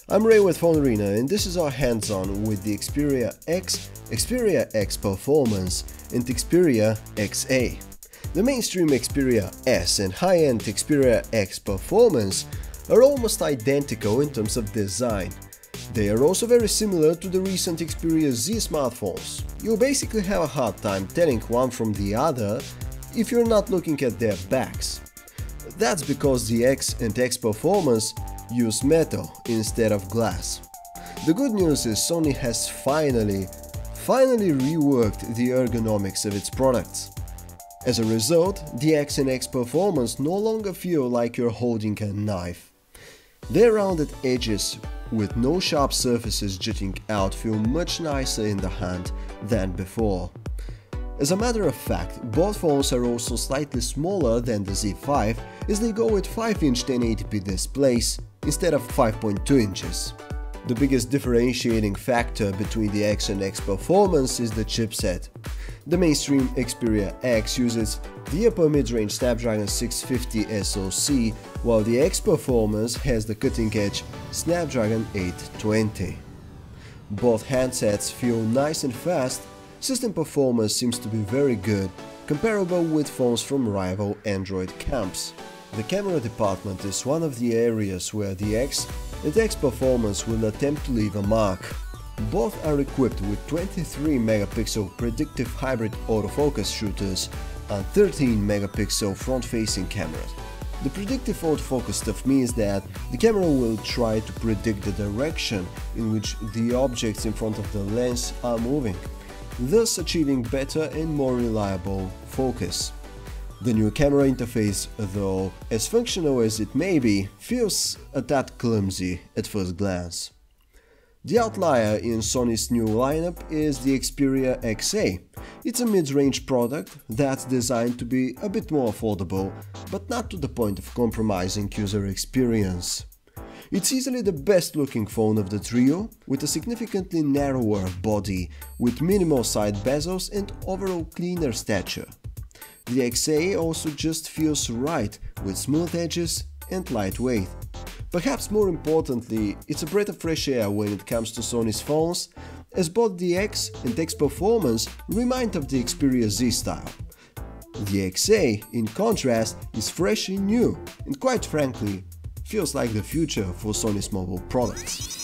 I'm Ray with PhoneArena, and this is our hands-on with the Xperia X, Xperia X Performance and Xperia XA. The mainstream Xperia S and high-end Xperia X Performance are almost identical in terms of design. They are also very similar to the recent Xperia Z smartphones. You'll basically have a hard time telling one from the other if you're not looking at their backs. That's because the X and X Performance use metal instead of glass. The good news is Sony has finally reworked the ergonomics of its products. As a result, the X and X Performance no longer feel like you're holding a knife. Their rounded edges with no sharp surfaces jutting out feel much nicer in the hand than before. As a matter of fact, both phones are also slightly smaller than the Z5 as they go with 5-inch 1080p displays instead of 5.2 inches. The biggest differentiating factor between the X and X Performance is the chipset. The mainstream Xperia X uses the upper mid-range Snapdragon 650 SoC, while the X Performance has the cutting-edge Snapdragon 820. Both handsets feel nice and fast. System performance seems to be very good, comparable with phones from rival Android camps. The camera department is one of the areas where the X and X Performance will attempt to leave a mark. Both are equipped with 23-megapixel predictive hybrid autofocus shooters and 13-megapixel front-facing cameras. The predictive autofocus stuff means that the camera will try to predict the direction in which the objects in front of the lens are moving, thus achieving better and more reliable focus. The new camera interface, though as functional as it may be, feels a tad clumsy at first glance. The outlier in Sony's new lineup is the Xperia XA. It's a mid-range product that's designed to be a bit more affordable, but not to the point of compromising user experience. It's easily the best looking phone of the trio, with a significantly narrower body, with minimal side bezels and overall cleaner stature. The XA also just feels right, with smooth edges and lightweight. Perhaps more importantly, it's a breath of fresh air when it comes to Sony's phones, as both the X and X Performance remind of the Xperia Z style. The XA, in contrast, is fresh and new, and quite frankly, feels like the future for Sony's mobile products.